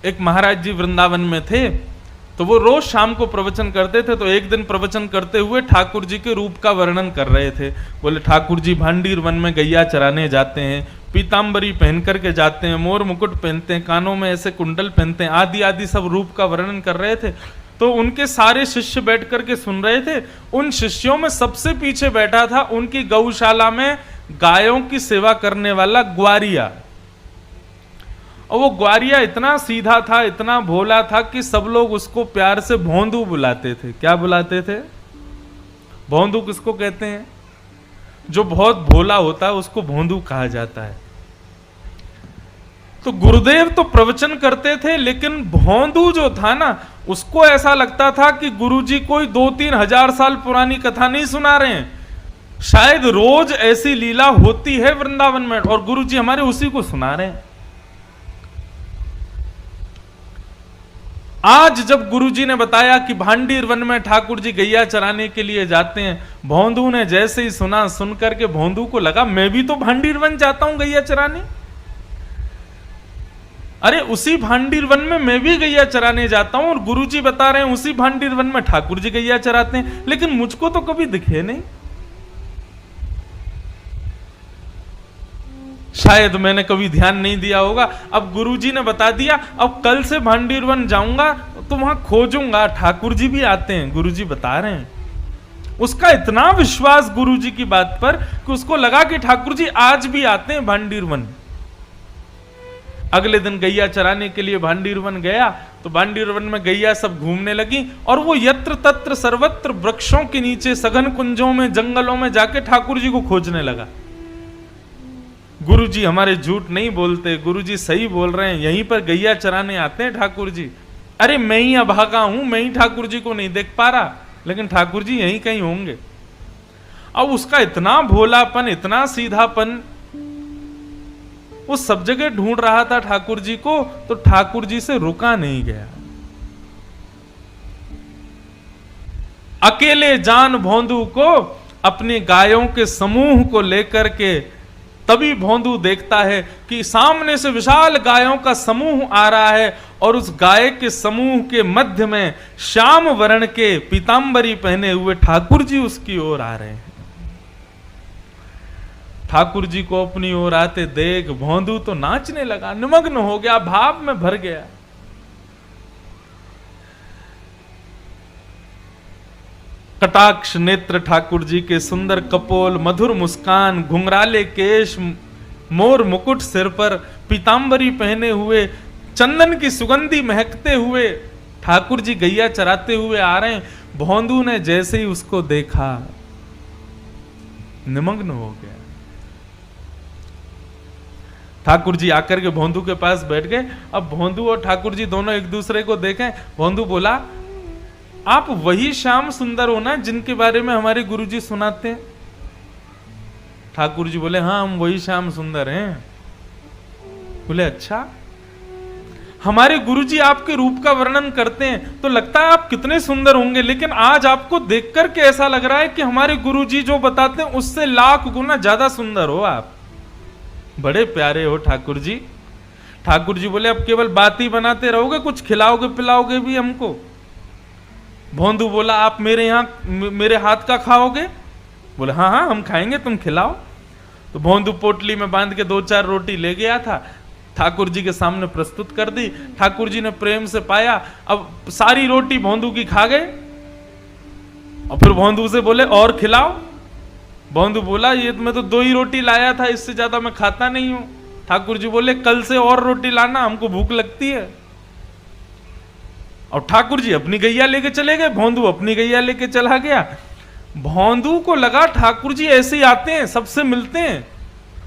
एक महाराज जी वृंदावन में थे, तो वो रोज शाम को प्रवचन करते थे। तो एक दिन प्रवचन करते हुए ठाकुर जी के रूप का वर्णन कर रहे थे। बोले ठाकुर जी भांडीर वन में गैया चराने जाते हैं, पीताम्बरी पहन करके जाते हैं, मोर मुकुट पहनते हैं, कानों में ऐसे कुंडल पहनते हैं, आदि आदि सब रूप का वर्णन कर रहे थे। तो उनके सारे शिष्य बैठ करके सुन रहे थे। उन शिष्यों में सबसे पीछे बैठा था उनकी गौशाला में गायों की सेवा करने वाला ग्वारिया। और वो ग्वारिया इतना सीधा था, इतना भोला था कि सब लोग उसको प्यार से भोंदू बुलाते थे। क्या बुलाते थे? भोंदू किसको कहते हैं? जो बहुत भोला होता है उसको भोंदू कहा जाता है। तो गुरुदेव तो प्रवचन करते थे, लेकिन भोंदू जो था ना, उसको ऐसा लगता था कि गुरुजी कोई 2-3 हजार साल पुरानी कथा नहीं सुना रहे हैं, शायद रोज ऐसी लीला होती है वृंदावन में और गुरुजी हमारे उसी को सुना रहे हैं। आज जब गुरुजी ने बताया कि भांडीर वन में ठाकुर जी गैया चराने के लिए जाते हैं, भोंदू ने जैसे ही सुना, सुन करके भोंदू को लगा मैं भी तो भांडीर वन जाता हूं गैया चराने। अरे उसी भांडीर वन में मैं भी गैया चराने जाता हूं और गुरुजी बता रहे हैं उसी भांडीर वन में ठाकुर जी गैया चराते हैं, लेकिन मुझको तो कभी दिखे नहीं। शायद मैंने कभी ध्यान नहीं दिया होगा। अब गुरुजी ने बता दिया, अब कल से भांडीर वन जाऊंगा तो वहां खोजूंगा, ठाकुर जी भी आते हैं, गुरुजी बता रहे हैं। उसका इतना विश्वास गुरुजी की बात पर कि उसको लगा कि ठाकुर जी आज भी आते हैं भांडीर वन। अगले दिन गैया चराने के लिए भांडीर वन गया, तो भांडीर वन में गैया सब घूमने लगी और वो यत्र तत्र सर्वत्र वृक्षों के नीचे, सघन कुंजों में, जंगलों में जाके ठाकुर जी को खोजने लगा। गुरुजी हमारे झूठ नहीं बोलते, गुरुजी सही बोल रहे हैं, यहीं पर गैया चराने आते हैं ठाकुर जी। अरे मैं ही अभागा हूं, मैं ही ठाकुर जी को नहीं देख पा रहा, लेकिन ठाकुर जी यहीं कहीं होंगे। अब उसका इतना भोलापन, इतना सीधापन, वो सब जगह ढूंढ रहा था ठाकुर जी को, तो ठाकुर जी से रुका नहीं गया। अकेले जान भोंदू को अपने गायों के समूह को लेकर के, तभी भोंदू देखता है कि सामने से विशाल गायों का समूह आ रहा है और उस गाय के समूह के मध्य में श्याम वर्ण के पीतांबरी पहने हुए ठाकुर जी उसकी ओर आ रहे हैं। ठाकुर जी को अपनी ओर आते देख भोंदू तो नाचने लगा, निमग्न हो गया, भाव में भर गया। कटाक्ष नेत्र ठाकुर जी के, सुंदर कपोल, मधुर मुस्कान, घुंघराले केश, मोर मुकुट सिर पर, पीतांबरी पहने हुए, चंदन की सुगंधी महकते हुए ठाकुर जी गैया चराते हुए आ रहे हैं। भोंदू ने जैसे ही उसको देखा निमग्न हो गया। ठाकुर जी आकर के भोंदू के पास बैठ गए। अब भोंदू और ठाकुर जी दोनों एक दूसरे को देखें। भोंदू बोला, आप वही श्याम सुंदर हो ना जिनके बारे में हमारे गुरुजी सुनाते हैं? ठाकुर जी बोले, हाँ हम वही श्याम सुंदर हैं। बोले, अच्छा। हमारे गुरुजी आपके रूप का वर्णन करते हैं तो लगता है आप कितने सुंदर होंगे, लेकिन आज आपको देख करके ऐसा लग रहा है कि हमारे गुरुजी जो बताते हैं उससे लाख गुना ज्यादा सुंदर हो आप। बड़े प्यारे हो ठाकुर जी। ठाकुर जी बोले, अब केवल बात ही बनाते रहोगे, कुछ खिलाओगे पिलाओगे भी हमको? भोंदू बोला, आप मेरे यहाँ मेरे हाथ का खाओगे? बोले, हाँ हाँ हम खाएंगे, तुम खिलाओ। तो भोंदू पोटली में बांध के 2-4 रोटी ले गया था, ठाकुर जी के सामने प्रस्तुत कर दी। ठाकुर जी ने प्रेम से पाया। अब सारी रोटी भोंदू की खा गए और फिर भोंदू से बोले, और खिलाओ। भोंदू बोला, ये मैं तो 2 ही रोटी लाया था, इससे ज्यादा मैं खाता नहीं हूं। ठाकुर जी बोले, कल से और रोटी लाना, हमको भूख लगती है। और ठाकुर जी अपनी गैया लेके चले गए, भोंदू अपनी गैया लेके चला गया। भोंदू को लगा ठाकुर जी ऐसे ही आते हैं, सबसे मिलते हैं,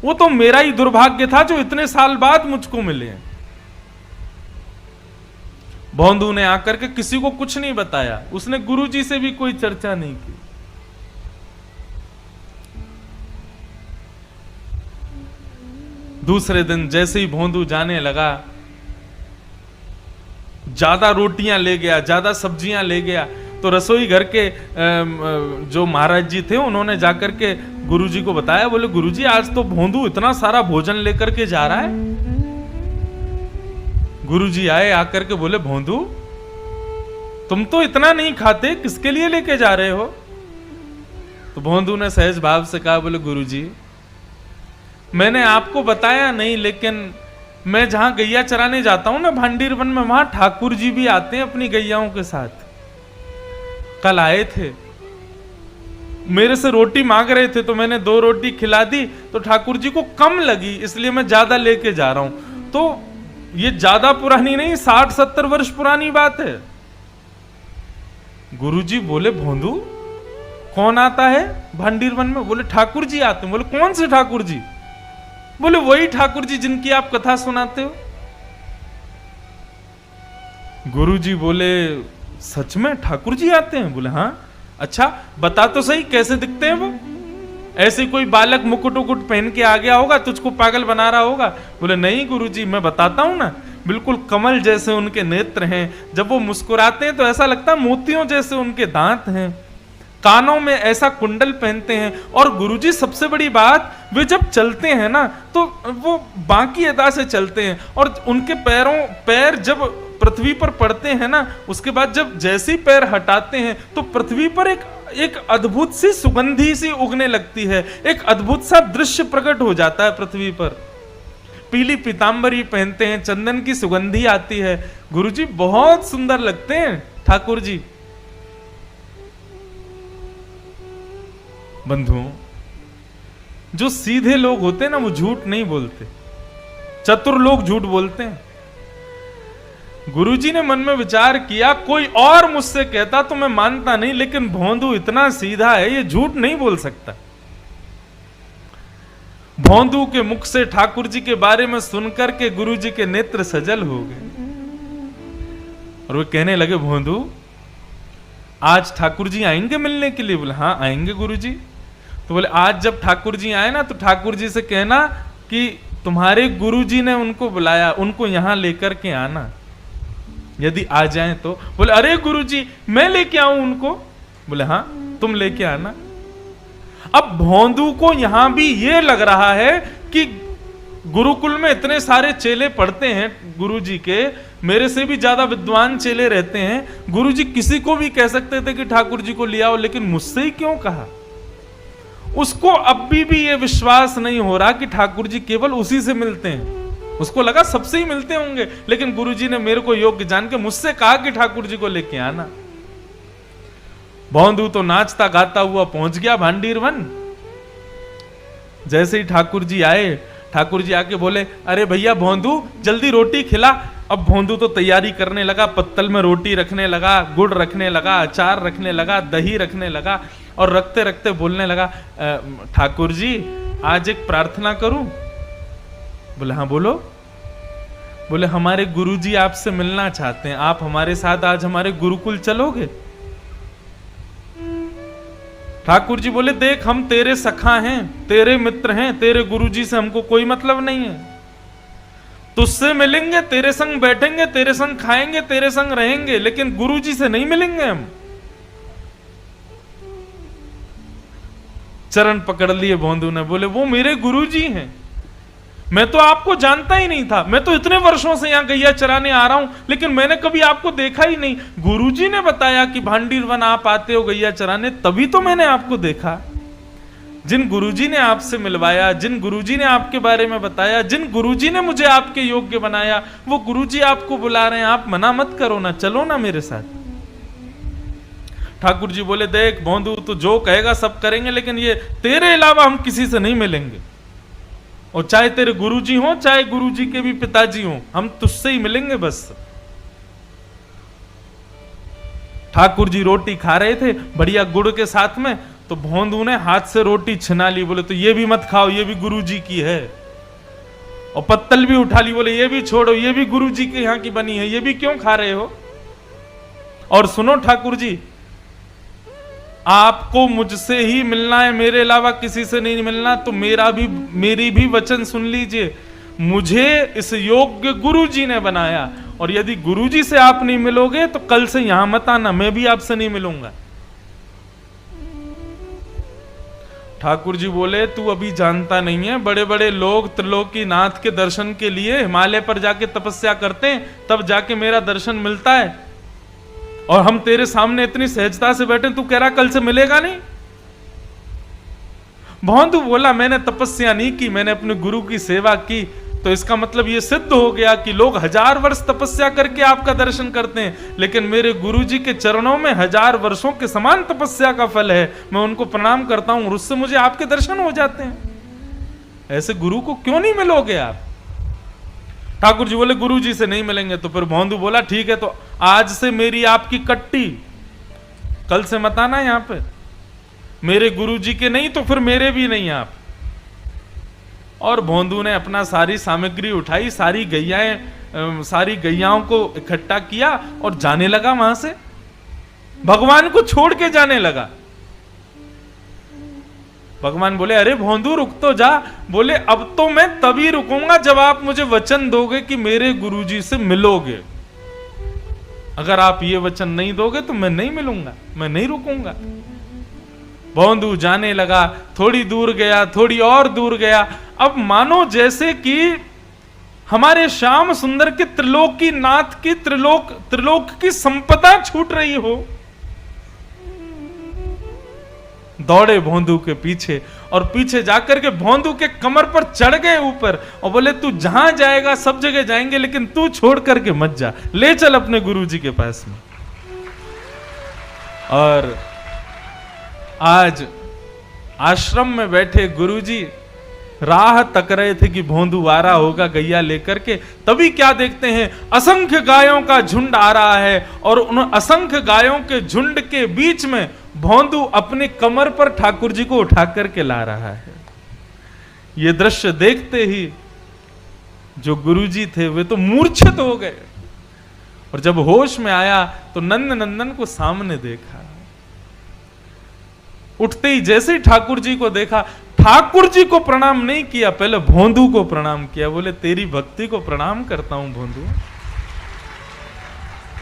वो तो मेरा ही दुर्भाग्य था जो इतने साल बाद मुझको मिले हैं। भोंदू ने आकर के किसी को कुछ नहीं बताया, उसने गुरुजी से भी कोई चर्चा नहीं की। दूसरे दिन जैसे ही भोंदू जाने लगा, ज्यादा रोटियां ले गया, ज्यादा सब्जियां ले गया। तो रसोई घर के जो महाराज जी थे उन्होंने जाकर के गुरुजी को बताया। बोले, गुरुजी आज तो भोंदू इतना सारा भोजन लेकर के जा रहा है। गुरुजी आए, आकर के बोले भोंदू तुम तो इतना नहीं खाते, किसके लिए लेके जा रहे हो? तो भोंदू ने सहज भाव से कहा, बोले गुरुजी मैंने आपको बताया नहीं, लेकिन मैं जहां गैया चराने जाता हूं ना भांडीर वन में, वहां ठाकुर जी भी आते हैं अपनी गैयाओं के साथ। कल आए थे, मेरे से रोटी मांग रहे थे तो मैंने 2 रोटी खिला दी, तो ठाकुर जी को कम लगी इसलिए मैं ज्यादा लेके जा रहा हूं। तो ये ज्यादा पुरानी नहीं, 60-70 वर्ष पुरानी बात है। गुरुजी बोले भोंदू कौन आता है भांडीर वन में? बोले ठाकुर जी आते हैं। बोले कौन से ठाकुर जी? बोले वही ठाकुर जी जिनकी आप कथा सुनाते हो। गुरुजी बोले सच में ठाकुर जी आते हैं? बोले हाँ। अच्छा बता तो सही कैसे दिखते हैं वो? ऐसे कोई बालक मुकुट उकुट पहन के आ गया होगा, तुझको पागल बना रहा होगा? बोले नहीं गुरुजी मैं बताता हूं ना, बिल्कुल कमल जैसे उनके नेत्र हैं, जब वो मुस्कुराते हैं तो ऐसा लगता है मोतियों जैसे उनके दांत हैं, कानों में ऐसा कुंडल पहनते हैं, और गुरुजी सबसे बड़ी बात वे जब चलते हैं ना तो वो बाकी अदा से चलते हैं, और उनके पैर जब पृथ्वी पर पड़ते हैं ना, उसके बाद जब जैसे पैर हटाते हैं तो पृथ्वी पर एक अद्भुत सी सुगंधी सी उगने लगती है, एक अद्भुत सा दृश्य प्रकट हो जाता है पृथ्वी पर। पीली पीतांबरी पहनते हैं, चंदन की सुगंधी आती है, गुरुजी बहुत सुंदर लगते हैं ठाकुर जी। बंधुओं, जो सीधे लोग होते हैं ना वो झूठ नहीं बोलते, चतुर लोग झूठ बोलते हैं। गुरुजी ने मन में विचार किया, कोई और मुझसे कहता तो मैं मानता नहीं, लेकिन भोंदू इतना सीधा है ये झूठ नहीं बोल सकता। भोंदू के मुख से ठाकुर जी के बारे में सुनकर के गुरुजी के नेत्र सजल हो गए, और वे कहने लगे भोंदू आज ठाकुर जी आएंगे मिलने के लिए? बोले हाँ आएंगे गुरुजी। तो बोले आज जब ठाकुर जी आए ना तो ठाकुर जी से कहना कि तुम्हारे गुरुजी ने उनको बुलाया, उनको यहां लेकर के आना, यदि आ जाएं तो। बोले अरे गुरुजी मैं लेके आऊं उनको? बोले हाँ तुम लेके आना। अब भोंदू को यहां भी ये लग रहा है कि गुरुकुल में इतने सारे चेले पढ़ते हैं गुरुजी के, मेरे से भी ज्यादा विद्वान चेले रहते हैं, गुरुजी किसी को भी कह सकते थे कि ठाकुर जी को ले आओ, लेकिन मुझसे ही क्यों कहा? उसको अब भी ये विश्वास नहीं हो रहा कि ठाकुर जी केवल उसी से मिलते हैं। उसको लगा सबसे ही मिलते होंगे, लेकिन गुरुजी ने मेरे को योग्य जान के मुझसे कहा कि ठाकुर जी को लेके आना। भोंदू तो नाचता गाता हुआ पहुंच गया भांडीर वन। जैसे ही ठाकुर जी आए, ठाकुर जी आके बोले अरे भैया भोंदू जल्दी रोटी खिला। अब भोंदू तो तैयारी करने लगा, पत्तल में रोटी रखने लगा, गुड़ रखने लगा, अचार रखने लगा, दही रखने लगा, और रखते रखते बोलने लगा ठाकुर जी आज एक प्रार्थना करूं? बोले हाँ बोलो। बोले हमारे गुरुजी आपसे मिलना चाहते हैं, आप हमारे साथ आज हमारे गुरुकुल चलोगे? ठाकुर जी बोले देख हम तेरे सखा हैं, तेरे मित्र हैं, तेरे गुरुजी से हमको कोई मतलब नहीं है, तुझसे मिलेंगे, तेरे संग बैठेंगे, तेरे संग खाएंगे, तेरे संग रहेंगे, लेकिन गुरुजी से नहीं मिलेंगे हम। चरण पकड़ लिए भोंदू ने, बोले वो मेरे गुरुजी हैं, मैं तो आपको जानता ही नहीं था, मैं तो इतने वर्षों से यहां गैया चराने आ रहा हूं, लेकिन मैंने कभी आपको देखा ही नहीं। गुरुजी ने बताया कि भांडीर वन आप आते हो गैया चराने, तभी तो मैंने आपको देखा। जिन गुरुजी ने आपसे मिलवाया, जिन गुरुजी ने आपके बारे में बताया, जिन गुरुजी ने मुझे आपके योग्य बनाया, वो गुरुजी आपको बुला रहे हैं, आप मना मत करो ना, चलो ना मेरे साथ। ठाकुर जी बोले देख भोंदू तू जो कहेगा सब करेंगे, लेकिन ये तेरे अलावा हम किसी से नहीं मिलेंगे, और चाहे तेरे गुरुजी हो चाहे गुरुजी के भी पिताजी हो, हम तुझसे ही मिलेंगे बस। ठाकुर जी रोटी खा रहे थे बढ़िया गुड़ के साथ में, तो भोंदू ने हाथ से रोटी छिना ली, बोले तो ये भी मत खाओ, ये भी गुरुजी की है। और पत्तल भी उठा ली, बोले ये भी छोड़ो, ये भी गुरुजी के यहां की बनी है, ये भी क्यों खा रहे हो? और सुनो ठाकुर जी, आपको मुझसे ही मिलना है, मेरे अलावा किसी से नहीं मिलना, तो मेरी भी वचन सुन लीजिए, मुझे इस योग्य गुरुजी ने बनाया, और यदि गुरुजी से आप नहीं मिलोगे तो कल से यहां मत आना, मैं भी आपसे नहीं मिलूंगा। ठाकुर जी बोले तू अभी जानता नहीं है, बड़े बड़े लोग त्रिलोकीनाथ के दर्शन के लिए हिमालय पर जाके तपस्या करते हैं, तब जाके मेरा दर्शन मिलता है, और हम तेरे सामने इतनी सहजता से बैठे, तू कह रहा कल से मिलेगा नहीं। भौंदू बोला मैंने तपस्या नहीं की, मैंने अपने गुरु की सेवा की, तो इसका मतलब यह सिद्ध हो गया कि लोग 1000 वर्ष तपस्या करके आपका दर्शन करते हैं, लेकिन मेरे गुरु जी के चरणों में 1000 वर्षों के समान तपस्या का फल है, मैं उनको प्रणाम करता हूं और उससे मुझे आपके दर्शन हो जाते हैं। ऐसे गुरु को क्यों नहीं मिलोगे आप? ठाकुर जी बोले गुरु जी से नहीं मिलेंगे। तो फिर भौंदू बोला ठीक है, तो आज से मेरी आपकी कट्टी, कल से मत आना यहां पे, मेरे गुरु जी के नहीं तो फिर मेरे भी नहीं आप। और भौंदू ने अपना सारी सामग्री उठाई, सारी गैयाओं को इकट्ठा किया और जाने लगा वहां से, भगवान को छोड़ के जाने लगा। भगवान बोले अरे भौंदू रुक तो जा। बोले अब तो मैं तभी रुकूंगा जब आप मुझे वचन दोगे कि मेरे गुरुजी से मिलोगे। अगर आप ये वचन नहीं दोगे तो मैं नहीं मिलूंगा, मैं नहीं रुकूंगा। भौंदू जाने लगा, थोड़ी दूर गया, थोड़ी और दूर गया। अब मानो जैसे कि हमारे श्याम सुंदर के त्रिलोकीनाथ की त्रिलोक की संपदा छूट रही हो। दौड़े भौंदू के पीछे और पीछे जाकर के भौंदू के कमर पर चढ़ गए ऊपर और बोले तू जहां जाएगा सब जगह जाएंगे, लेकिन तू छोड़ करके मत जा, ले चल अपने गुरुजी के पास में। और आज आश्रम में बैठे गुरुजी राह तक रहे थे कि भौंदू आ रहा होगा गैया लेकर के। तभी क्या देखते हैं, असंख्य गायों का झुंड आ रहा है और उन असंख्य गायों के झुंड के बीच में भौंदू अपने कमर पर ठाकुर जी को उठा करके ला रहा है। ये दृश्य देखते ही जो गुरुजी थे वे तो मूर्छित हो गए, और जब होश में आया तो नंद नंदन को सामने देखा। उठते ही जैसे ही ठाकुर जी को देखा, ठाकुर जी को प्रणाम नहीं किया, पहले भौंदू को प्रणाम किया। बोले तेरी भक्ति को प्रणाम करता हूं भौंदू,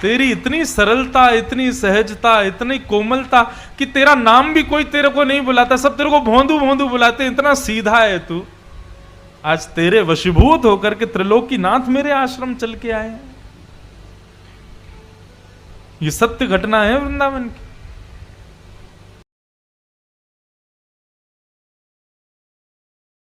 तेरी इतनी सरलता, इतनी सहजता, इतनी कोमलता कि तेरा नाम भी कोई तेरे को नहीं बुलाता, सब तेरे को भौंदू भौंदू बुलाते, इतना सीधा है तू। आज तेरे वशीभूत होकर के त्रिलोकीनाथ मेरे आश्रम चल के आए हैं। ये सत्य घटना है वृंदावन की।